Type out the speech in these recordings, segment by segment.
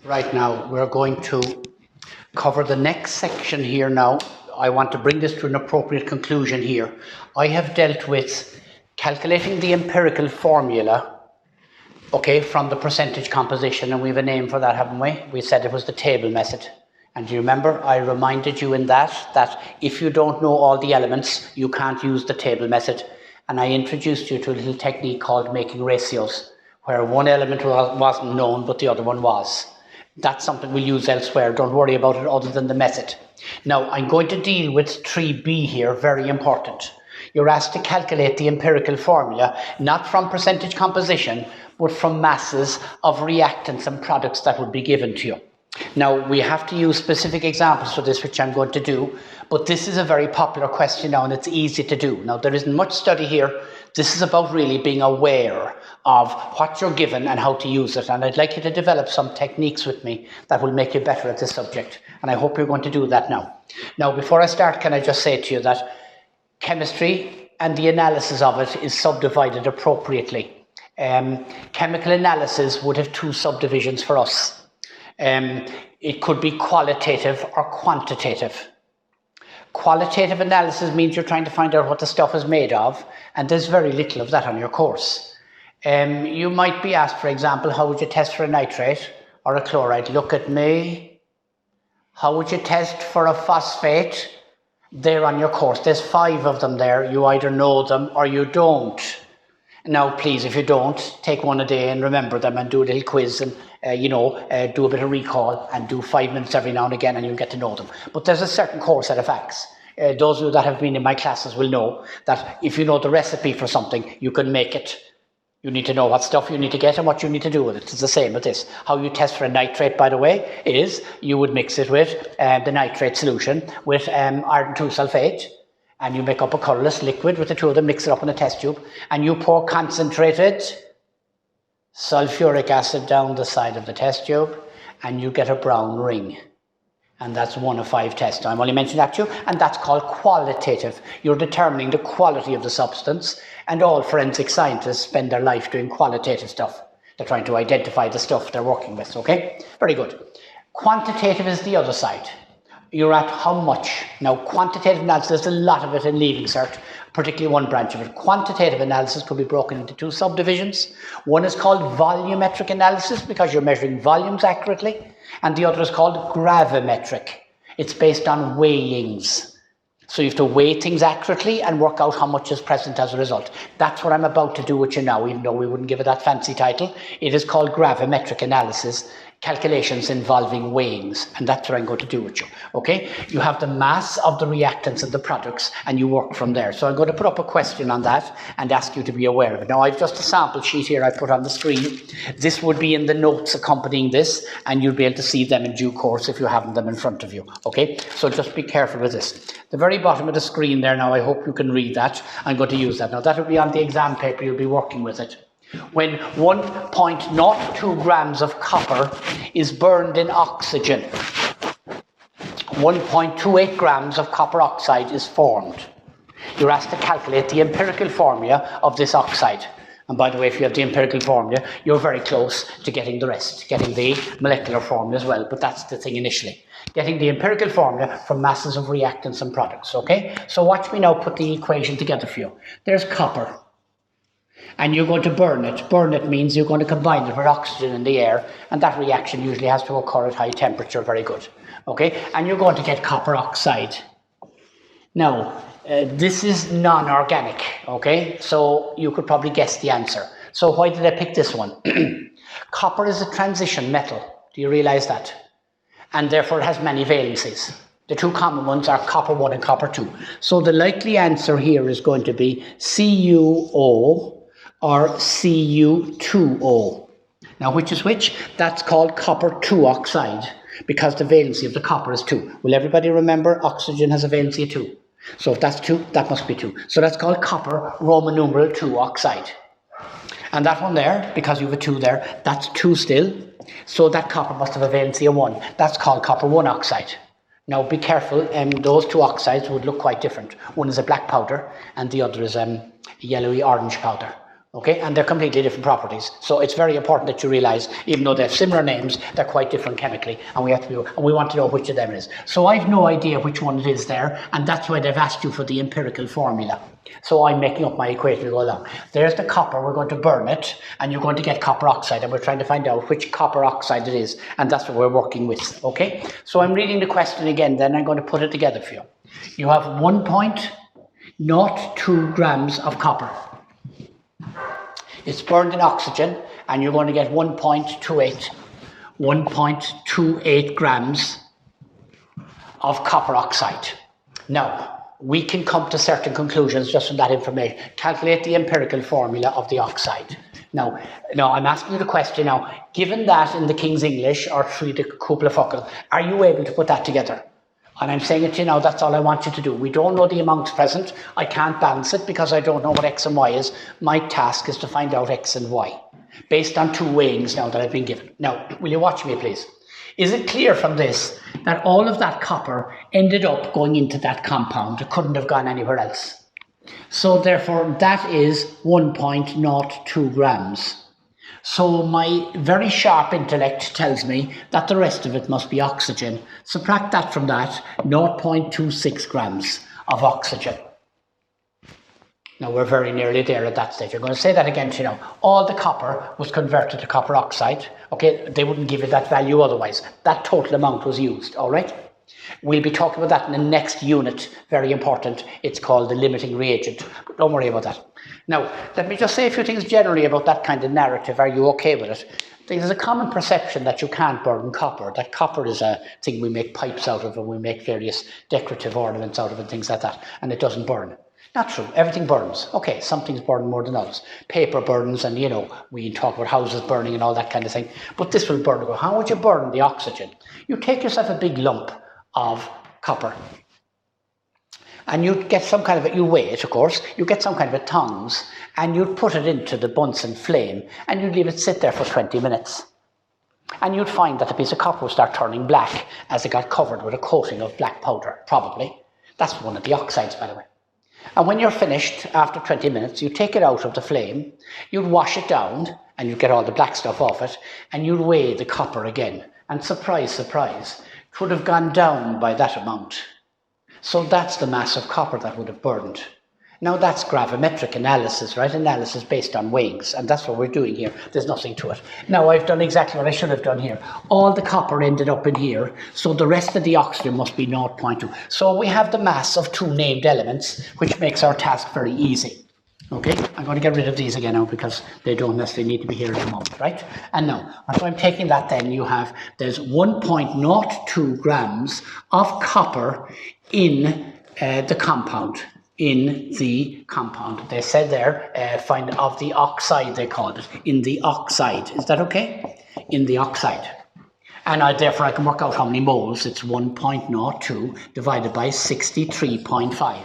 Right now, we're going to cover the next section here now. I want to bring this to an appropriate conclusion here. I have dealt with calculating the empirical formula, okay, from the percentage composition, and we have a name for that, haven't we? We said it was the table method. And do you remember, I reminded you in that if you don't know all the elements, you can't use the table method. And I introduced you to a little technique called making ratios, where one element wasn't known, but the other one was. That's something we'll use elsewhere. Don't worry about it other than the method. Now, I'm going to deal with 3b here, very important. You're asked to calculate the empirical formula, not from percentage composition, but from masses of reactants and products that would be given to you. Now, we have to use specific examples for this, which I'm going to do, but this is a very popular question now, and it's easy to do. Now, there isn't much study here. This is about really being aware of what you're given and how to use it, and I'd like you to develop some techniques with me that will make you better at this subject, and I hope you're going to do that now. Now, before I start, can I just say to you that chemistry and the analysis of it is subdivided appropriately. Chemical analysis would have two subdivisions for us. It could be qualitative or quantitative. Qualitative analysis means you're trying to find out what the stuff is made of, and there's very little of that on your course. You might be asked, for example, how would you test for a nitrate or a chloride? Look at me. How would you test for a phosphate? They're on your course. There's 5 of them there. You either know them or you don't. Now, please, if you don't, take one a day and remember them and do a little quiz and, do a bit of recall and do 5 minutes every now and again and you'll get to know them. But there's a certain core set of facts. Those of you that have been in my classes will know that if you know the recipe for something, you can make it. You need to know what stuff you need to get and what you need to do with it. It's the same with this. How you test for a nitrate, by the way, is you would mix it with the nitrate solution with iron 2 sulfate. And you make up a colourless liquid with the two of them, mix it up in a test tube, and you pour concentrated sulfuric acid down the side of the test tube, and you get a brown ring. And that's 1 of 5 tests. I'm only mentioning that to you, and that's called qualitative. You're determining the quality of the substance, and all forensic scientists spend their life doing qualitative stuff. They're trying to identify the stuff they're working with, okay? Very good. Quantitative is the other side. You're at how much. Now, quantitative analysis, there's a lot of it in Leaving Cert, particularly one branch of it. Quantitative analysis could be broken into 2 subdivisions. One is called volumetric analysis because you're measuring volumes accurately, and the other is called gravimetric. It's based on weighings. So you have to weigh things accurately and work out how much is present as a result. That's what I'm about to do with you now, even though we wouldn't give it that fancy title. It is called gravimetric analysis. Calculations involving weighings, and that's what I'm going to do with you, okay? You have the mass of the reactants and the products, and you work from there. So I'm going to put up a question on that and ask you to be aware of it. Now, I've just a sample sheet here I put on the screen. This would be in the notes accompanying this, and you'll be able to see them in due course if you have them in front of you, okay? So just be careful with this. The very bottom of the screen there now, I hope you can read that. I'm going to use that. Now, that will be on the exam paper. You'll be working with it. When 1.02 grams of copper is burned in oxygen, 1.28 grams of copper oxide is formed. You're asked to calculate the empirical formula of this oxide. And by the way, if you have the empirical formula, you're very close to getting the rest, getting the molecular formula as well, but that's the thing initially. Getting the empirical formula from masses of reactants and products, okay? So watch me now put the equation together for you. There's copper. And you're going to burn it. Burn it means you're going to combine it with oxygen in the air, and that reaction usually has to occur at high temperature. Very good. Okay, and you're going to get copper oxide. Now, this is non-organic, okay? So you could probably guess the answer. So why did I pick this one? Copper is a transition metal. Do you realize that? And therefore it has many valencies. The 2 common ones are copper 1 and copper 2. So the likely answer here is going to be CuO or Cu2O. Now, which is which? That's called copper 2 oxide because the valency of the copper is 2. Will everybody remember oxygen has a valency of 2? So if that's 2, that must be 2. So that's called copper Roman numeral 2 oxide. And that one there, because you have a 2 there, that's 2 still. So that copper must have a valency of 1. That's called copper 1 oxide. Now be careful, those 2 oxides would look quite different. One is a black powder and the other is a yellowy orange powder. Okay, and they're completely different properties. So it's very important that you realize, even though they have similar names, they're quite different chemically, and we want to know which of them it is. So I've no idea which one it is there, and that's why they've asked you for the empirical formula. So I'm making up my equation to go along. There's the copper, we're going to burn it, and you're going to get copper oxide, and we're trying to find out which copper oxide it is, and that's what we're working with, okay? So I'm reading the question again, then I'm going to put it together for you. You have 1.02 grams of copper. It's burned in oxygen, and you're going to get 1.28 grams of copper oxide. Now, we can come to certain conclusions just from that information. Calculate the empirical formula of the oxide. Now, I'm asking you the question now, given that in the King's English or through the Cúpla Focal, are you able to put that together? And I'm saying it to you now, that's all I want you to do. We don't know the amounts present. I can't balance it because I don't know what X and Y is. My task is to find out X and Y based on two weighings now that I've been given. Now, will you watch me, please? Is it clear from this that all of that copper ended up going into that compound? It couldn't have gone anywhere else. So therefore, that is 1.02 grams. So my very sharp intellect tells me that the rest of it must be oxygen. Subtract that from that, 0.26 grams of oxygen. Now we're very nearly there at that stage. I'm going to say that again to you now. All the copper was converted to copper oxide. Okay, they wouldn't give you that value otherwise. That total amount was used, all right? We'll be talking about that in the next unit, very important. It's called the limiting reagent, but don't worry about that. Now, let me just say a few things generally about that kind of narrative. Are you okay with it? There's a common perception that you can't burn copper, that copper is a thing we make pipes out of and we make various decorative ornaments out of and things like that, and it doesn't burn. Not true, everything burns. Okay, some things burn more than others. Paper burns and, we talk about houses burning and all that kind of thing, but this will burn. How would you burn the oxygen? You take yourself a big lump of copper and you'd get some kind of you weigh it, of course, you get some kind of a tongs and you'd put it into the Bunsen flame and you'd leave it sit there for 20 minutes. And you'd find that the piece of copper would start turning black as it got covered with a coating of black powder, probably. That's one of the oxides, by the way. And when you're finished, after 20 minutes, you take it out of the flame, you'd wash it down, and you'd get all the black stuff off it, and you'd weigh the copper again. And surprise, surprise, it would have gone down by that amount. So that's the mass of copper that would have burned. Now that's gravimetric analysis, right? Analysis based on weighings, and that's what we're doing here. There's nothing to it. Now I've done exactly what I should have done here. All the copper ended up in here, so the rest of the oxygen must be 0.2. So we have the mass of two named elements, which makes our task very easy. Okay, I'm going to get rid of these again now because they don't necessarily need to be here at the moment, right? And now, so I'm taking that then, there's 1.02 grams of copper in the compound. They said there, find of the oxide, they called it, in the oxide. Is that okay? In the oxide. And therefore I can work out how many moles. It's 1.02 divided by 63.5.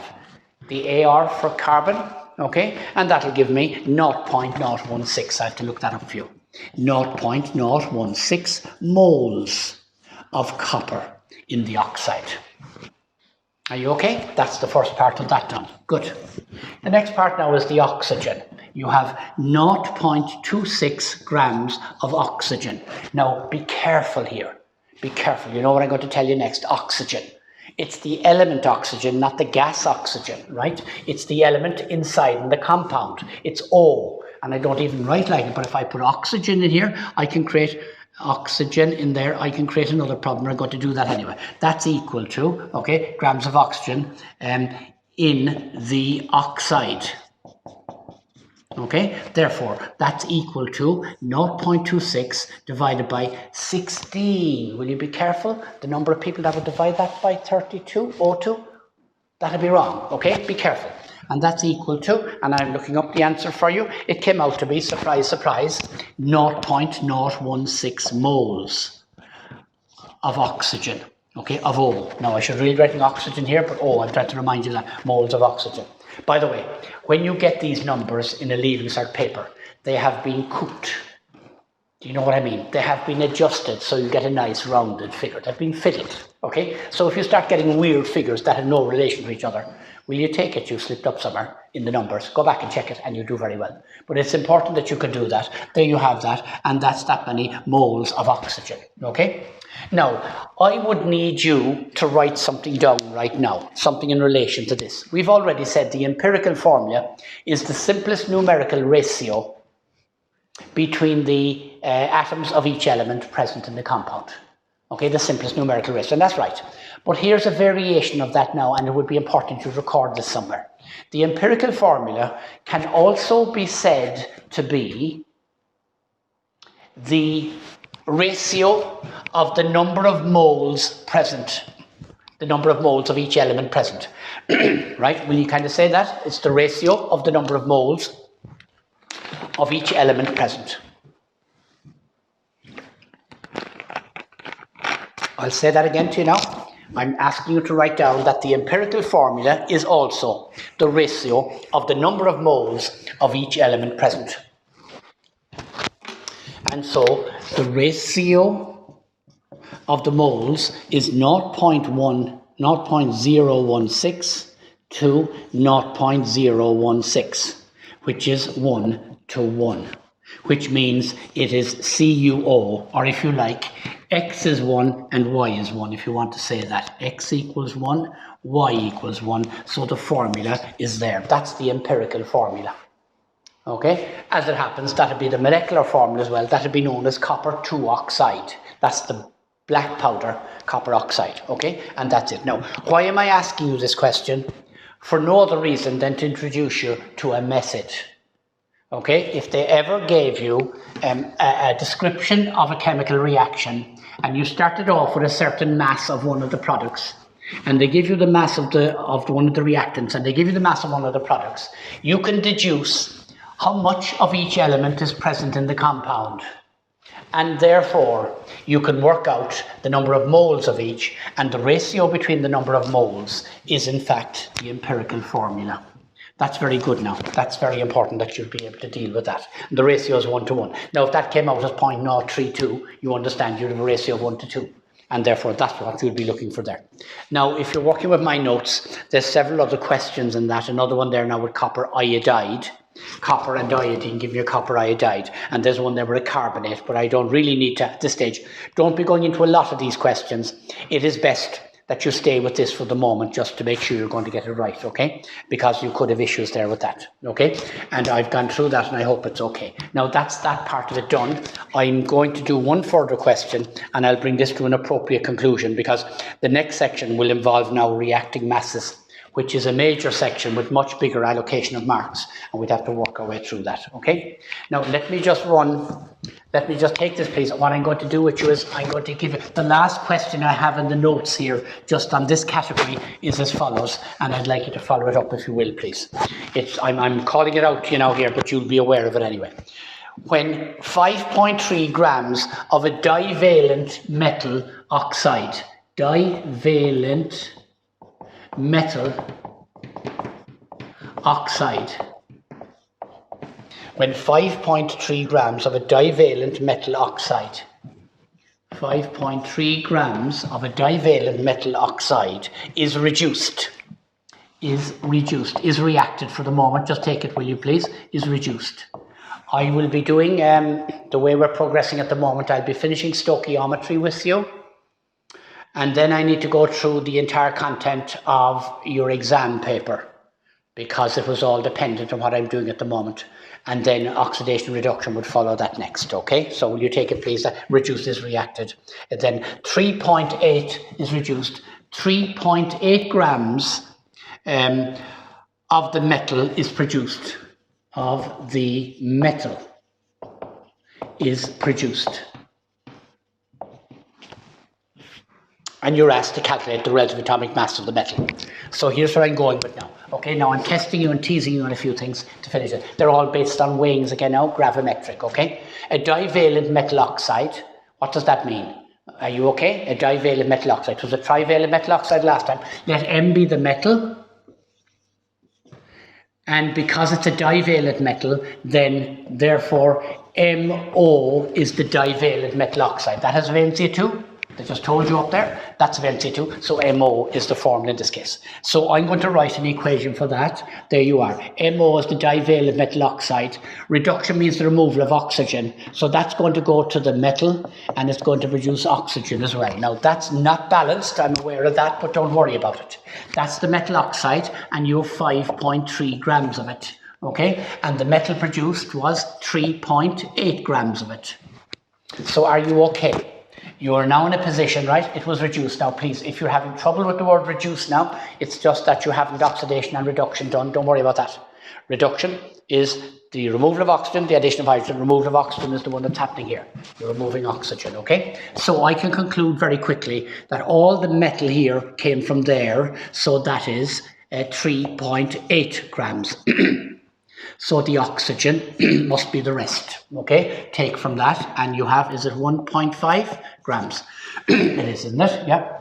The AR for carbon, okay? And that'll give me 0.016. I have to look that up for you. 0.016 moles of copper in the oxide. Are you okay? That's the first part of that done. Good. The next part now is the oxygen. You have 0.26 grams of oxygen. Now, be careful here. Be careful. You know what I'm going to tell you next? Oxygen. It's the element oxygen, not the gas oxygen, right? It's the element inside in the compound. It's O. And I don't even write like it, but if I put oxygen in here, I can create oxygen in there, I can create another problem. I'm going to do that anyway. That's equal to, okay, grams of oxygen in the oxide. Okay, therefore, that's equal to 0.26 divided by 16. Will you be careful? The number of people that would divide that by 32, O2, that'll be wrong, okay? Be careful. And that's equal to, and I'm looking up the answer for you, it came out to be, surprise, surprise, 0.016 moles of oxygen, okay, of O. Now, I should really write oxygen here, but I'm trying to remind you that, moles of oxygen. By the way, when you get these numbers in a leaving cert paper, they have been cooked. Do you know what I mean? They have been adjusted so you get a nice rounded figure. They've been fiddled, okay? So if you start getting weird figures that have no relation to each other, Will you take it? You slipped up somewhere in the numbers. Go back and check it and you do very well. But it's important that you can do that. There you have that, and that's that many moles of oxygen, okay? Now, I would need you to write something down right now, something in relation to this. We've already said the empirical formula is the simplest numerical ratio between the atoms of each element present in the compound. Okay, the simplest numerical ratio, and that's right. But here's a variation of that now, and it would be important to record this somewhere. The empirical formula can also be said to be the ratio of the number of moles present, the number of moles of each element present. Right? Will you kind of say that? It's the ratio of the number of moles of each element present. I'll say that again to you now. I'm asking you to write down that the empirical formula is also the ratio of the number of moles of each element present. And so the ratio of the moles is 0.016 to 0.016, which is 1 to 1, which means it is CuO, or if you like, X is 1 and Y is 1, if you want to say that. X equals 1, Y equals 1, so the formula is there. That's the empirical formula. Okay, as it happens, that would be the molecular formula as well. That would be known as copper 2 oxide. That's the black powder copper oxide. Okay, and that's it. Now, why am I asking you this question? For no other reason than to introduce you to a method. Okay, if they ever gave you a description of a chemical reaction and you started off with a certain mass of one of the products, and they give you the mass of one of the reactants, and they give you the mass of one of the products, you can deduce how much of each element is present in the compound. And therefore, you can work out the number of moles of each, and the ratio between the number of moles is in fact the empirical formula. That's very good now. That's very important that you'll be able to deal with that. The ratio is 1 to 1. Now, if that came out as 0.032, you understand you have a ratio of 1 to 2. And therefore, that's what you'll be looking for there. Now, if you're working with my notes, there's several other questions in that. Another one there now with copper iodide. Copper and iodine give you a copper iodide. And there's one there with a carbonate, but I don't really need to, at this stage, don't be going into a lot of these questions. It is best that you stay with this for the moment, just to make sure you're going to get it right, okay? Because you could have issues there with that, okay? And I've gone through that and I hope it's okay. Now that's that part of it done. I'm going to do one further question and I'll bring this to an appropriate conclusion, because the next section will involve now reacting masses, which is a major section with much bigger allocation of marks, and we'd have to work our way through that, okay? Now, let me just take this, please. What I'm going to do with you is I'm going to give you the last question I have in the notes here, just on this category, is as follows, and I'd like you to follow it up if you will, please. I'm calling it out to you now here, but you'll be aware of it anyway. When 5.3 grams of a divalent metal oxide, divalent metal oxide, when 5.3 grams of a divalent metal oxide, 5.3 grams of a divalent metal oxide is reacted for the moment, just take it will you please, is reduced. I will be doing, the way we're progressing at the moment, I'll be finishing stoichiometry with you. And then I need to go through the entire content of your exam paper, because it was all dependent on what I'm doing at the moment. And then oxidation reduction would follow that next, okay? So will you take it, please? Reduced is reacted. And then 3.8 is reduced. 3.8 grams of the metal is produced. Of the metal is produced. And you're asked to calculate the relative atomic mass of the metal. So here's where I'm going with now. Okay, now I'm testing you and teasing you on a few things to finish it. They're all based on weighings again now, gravimetric, okay? A divalent metal oxide, what does that mean? Are you okay? A divalent metal oxide. It was a trivalent metal oxide last time. Let M be the metal. And because it's a divalent metal, then therefore MO is the divalent metal oxide. That has valency 2. They just told you up there, that's of Lc2, so MO is the formula in this case. So I'm going to write an equation for that. There you are. MO is the divalent metal oxide. Reduction means the removal of oxygen. So that's going to go to the metal and it's going to produce oxygen as well. Now that's not balanced, I'm aware of that, but don't worry about it. That's the metal oxide and you have 5.3 grams of it. Okay, and the metal produced was 3.8 grams of it. So are you okay? You are now in a position, right? It was reduced. Now, please, if you're having trouble with the word reduce now, it's just that you haven't oxidation and reduction done. Don't worry about that. Reduction is the removal of oxygen, the addition of hydrogen. Removal of oxygen is the one that's happening here. You're removing oxygen, okay? So I can conclude very quickly that all the metal here came from there. So that is 3.8 grams. So the oxygen must be the rest, okay? Take from that and you have, is it 1.5 grams? It is, isn't it? Yeah.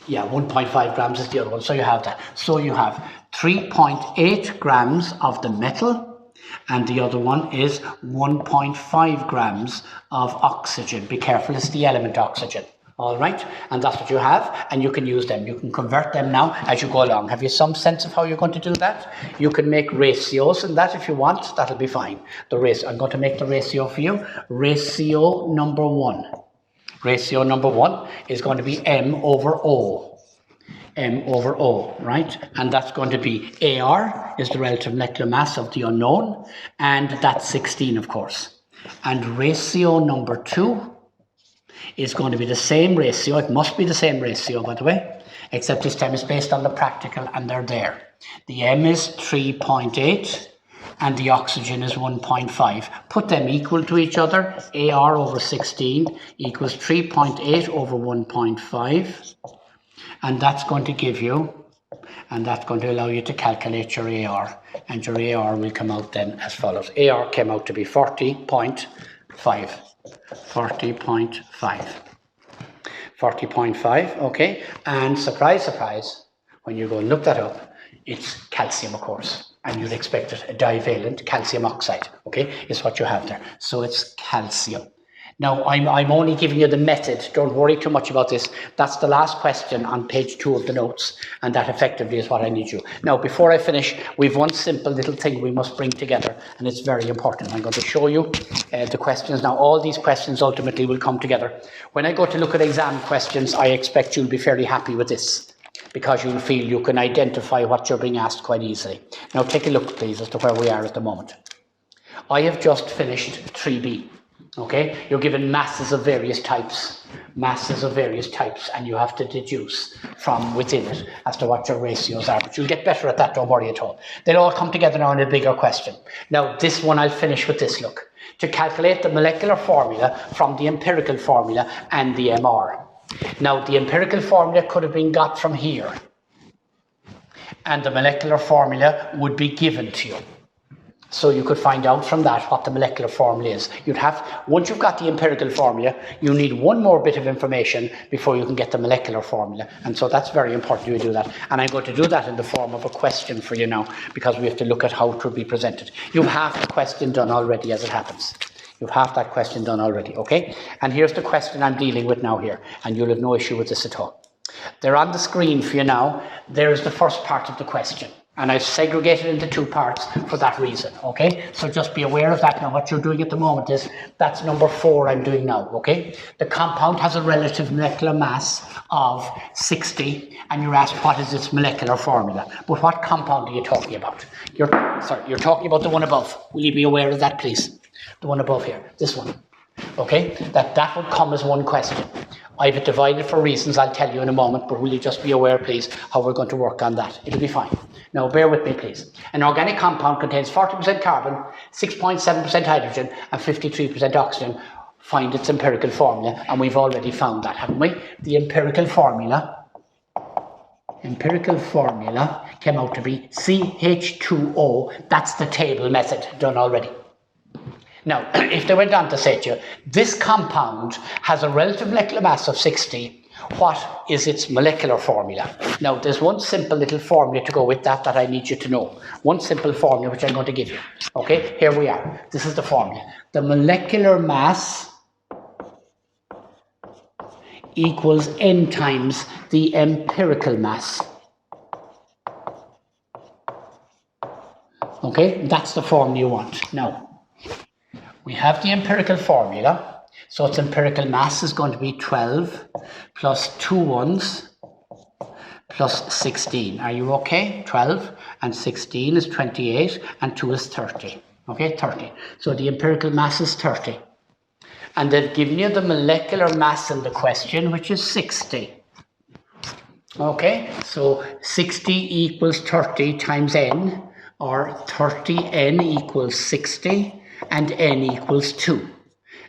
Yeah, 1.5 grams is the other one, so you have that. So you have 3.8 grams of the metal and the other one is 1.5 grams of oxygen. Be careful, it's the element oxygen. All right, and that's what you have, and you can use them. You can convert them now as you go along. Have you some sense of how you're going to do that? You can make ratios and that if you want, that'll be fine. I'm going to make the ratio for you. Ratio number 1. Ratio number 1 is going to be M over O. M over O, right? And that's going to be AR is the relative molecular mass of the unknown, and that's 16, of course. And ratio number 2 is going to be the same ratio. It must be the same ratio, by the way, except this time it's based on the practical and they're there. The M is 3.8 and the oxygen is 1.5. Put them equal to each other. AR over 16 equals 3.8 over 1.5. And that's going to give you, and that's going to allow you to calculate your AR. And your AR will come out then as follows. AR came out to be 40.5. 40.5. 40.5, okay? And surprise, surprise, when you go and look that up, it's calcium, of course. And you'd expect it, a divalent calcium oxide, okay? Is what you have there. So it's calcium. Now, I'm only giving you the method. Don't worry too much about this. That's the last question on page 2 of the notes, and that effectively is what I need you. Now, before I finish, we've one simple little thing we must bring together, and it's very important. I'm going to show you the questions. Now, all these questions ultimately will come together. When I go to look at exam questions, I expect you'll be fairly happy with this, because you'll feel you can identify what you're being asked quite easily. Now, take a look, please, as to where we are at the moment. I have just finished 3B. Okay, you're given masses of various types, and you have to deduce from within it as to what your ratios are. But you'll get better at that, don't worry at all. They'll all come together now in a bigger question. Now, this one I'll finish with this look. To calculate the molecular formula from the empirical formula and the MR. Now, the empirical formula could have been got from here, and the molecular formula would be given to you. So you could find out from that what the molecular formula is. Once you've got the empirical formula, you need one more bit of information before you can get the molecular formula. And so that's very important you do that. And I'm going to do that in the form of a question for you now, because we have to look at how it will be presented. You have the question done already as it happens. You've half that question done already, okay? And here's the question I'm dealing with now here, and you'll have no issue with this at all. They're on the screen for you now. There's the first part of the question. And I've segregated into 2 parts for that reason, okay? So just be aware of that. Now, what you're doing at the moment is, that's number 4 I'm doing now, okay? The compound has a relative molecular mass of 60, and you're asked what is its molecular formula. But what compound are you talking about? You're talking about the one above. Will you be aware of that, please? The one above here, this one, okay? That would come as one question. I've it divided for reasons I'll tell you in a moment, but will you just be aware, please, how we're going to work on that? It'll be fine. Now, bear with me, please. An organic compound contains 40% carbon, 6.7% hydrogen, and 53% oxygen. Find its empirical formula, and we've already found that, haven't we? The empirical formula came out to be CH2O. That's the table method done already. Now, if they went on to say to you, this compound has a relative molecular mass of 60, what is its molecular formula? Now, there's one simple little formula to go with that I need you to know. One simple formula which I'm going to give you. Okay, here we are. This is the formula. The molecular mass equals n times the empirical mass. Okay, that's the formula you want. Now, we have the empirical formula. So its empirical mass is going to be 12 plus 2 ones plus 16. Are you okay? 12 and 16 is 28 and 2 is 30. Okay, 30. So the empirical mass is 30. And they've given you the molecular mass in the question, which is 60. Okay, so 60 equals 30 times n, or 30n equals 60, and n equals 2.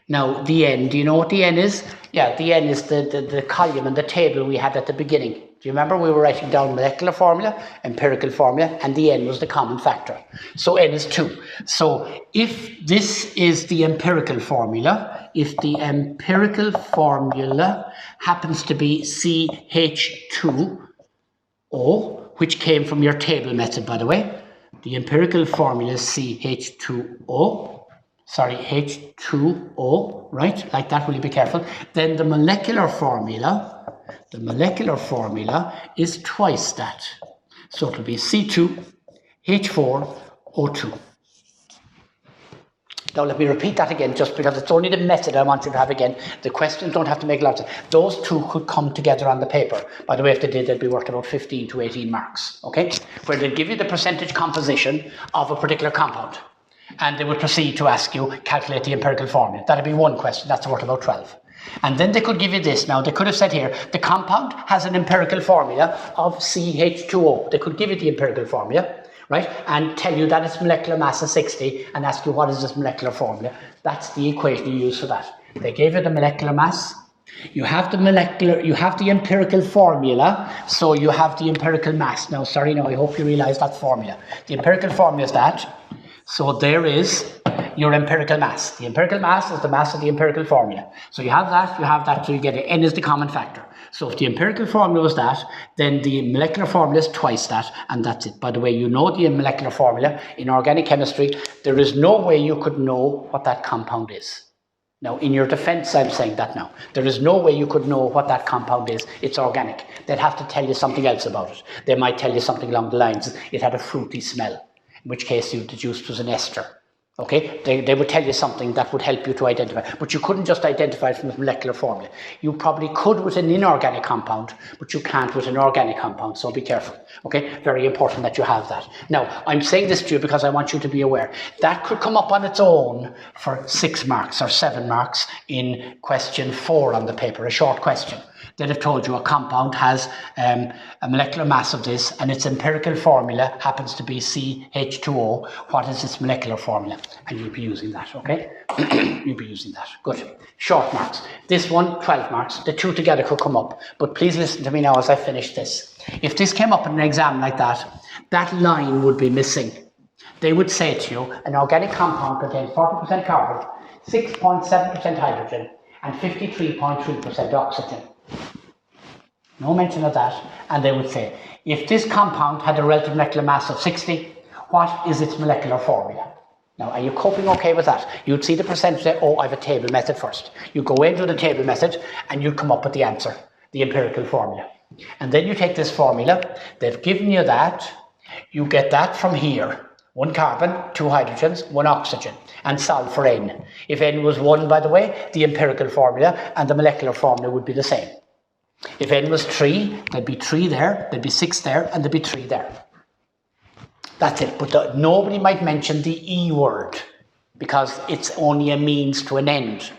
Now, the n, do you know what the n is? Yeah, the n is the column in the table we had at the beginning. Do you remember we were writing down molecular formula, empirical formula, and the n was the common factor. So n is 2. So if this is the empirical formula, if the empirical formula happens to be CH2O, which came from your table method, by the way, the empirical formula is CH2O, sorry, H2O, right? Like that, will you be careful? Then the molecular formula is twice that. So it will be C2H4O2. Now let me repeat that again, just because it's only the method I want you to have again. The questions don't have to make lots of. Those two could come together on the paper. By the way, if they did, they'd be worth about 15 to 18 marks, okay? Where they'd give you the percentage composition of a particular compound. And they would proceed to ask you, calculate the empirical formula. That'd be one question, that's worth about 12. And then they could give you this. Now, they could have said here, the compound has an empirical formula of CH2O. They could give you the empirical formula, right? And tell you that its molecular mass is 60 and ask you what is this molecular formula. That's the equation you use for that. They gave you the molecular mass. You have the empirical formula, so you have the empirical mass. Now, sorry, I hope you realize that formula. The empirical formula is that. So there is your empirical mass. The empirical mass is the mass of the empirical formula. So you have that, so you get it. N is the common factor. So if the empirical formula is that, then the molecular formula is twice that, and that's it. By the way, you know the molecular formula in organic chemistry. There is no way you could know what that compound is. Now, in your defense, I'm saying that now. There is no way you could know what that compound is. It's organic. They'd have to tell you something else about it. They might tell you something along the lines, it had a fruity smell, in which case you deduced was an ester. Okay, they would tell you something that would help you to identify, but you couldn't just identify it from the molecular formula. You probably could with an inorganic compound, but you can't with an organic compound, so be careful. Okay, very important that you have that. Now, I'm saying this to you because I want you to be aware. That could come up on its own for 6 marks or 7 marks in question 4 on the paper, a short question. They'd have told you a compound has a molecular mass of this and its empirical formula happens to be CH2O. What is its molecular formula? And you'll be using that, okay? You'll be using that. Good. Short marks. This one, 12 marks. The two together could come up. But please listen to me now as I finish this. If this came up in an exam like that, that line would be missing. They would say to you, an organic compound contains 40% carbon, 6.7% hydrogen, and 53.3% oxygen. No mention of that. And they would say, if this compound had a relative molecular mass of 60, what is its molecular formula? Now, are you coping okay with that? You'd see the percentage, say, oh, I have a table method first. You go into the table method and you come up with the answer, the empirical formula. And then you take this formula, they've given you that, you get that from here. 1 carbon, 2 hydrogens, 1 oxygen, and solve for n. If n was 1, by the way, the empirical formula and the molecular formula would be the same. If n was 3, there'd be 3 there, there'd be 6 there, and there'd be 3 there. That's it. But nobody might mention the E word because it's only a means to an end.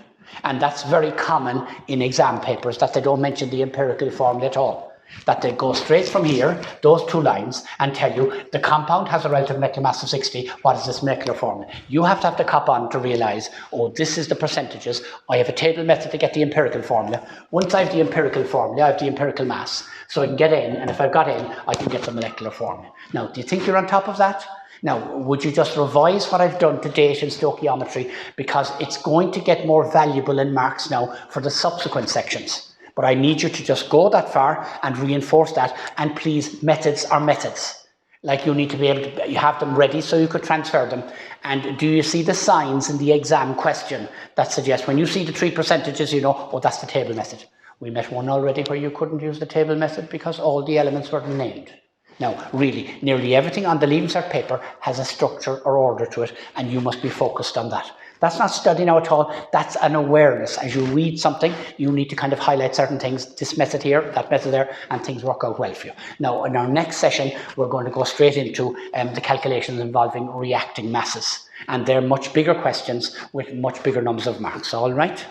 And that's very common in exam papers, that they don't mention the empirical formula at all. That they go straight from here, those 2 lines, and tell you the compound has a relative molecular mass of 60. What is this molecular formula? You have to have the cop on to realize, oh, this is the percentages. I have a table method to get the empirical formula. Once I have the empirical formula, I have the empirical mass. So I can get n, and if I've got n, I can get the molecular formula. Now, do you think you're on top of that? Now, would you just revise what I've done to date in stoichiometry? Because it's going to get more valuable in marks now for the subsequent sections. But I need you to just go that far and reinforce that. And please, methods are methods. Like you need to be able to, you have them ready so you could transfer them. And do you see the signs in the exam question that suggest when you see the 3 percentages, you know, oh, that's the table method. We met one already where you couldn't use the table method because all the elements were named. Now, really, nearly everything on the Leaving Cert paper has a structure or order to it, and you must be focused on that. That's not study now at all, that's an awareness. As you read something, you need to kind of highlight certain things, this method here, that method there, and things work out well for you. Now, in our next session, we're going to go straight into the calculations involving reacting masses. And they're much bigger questions with much bigger numbers of marks, all right?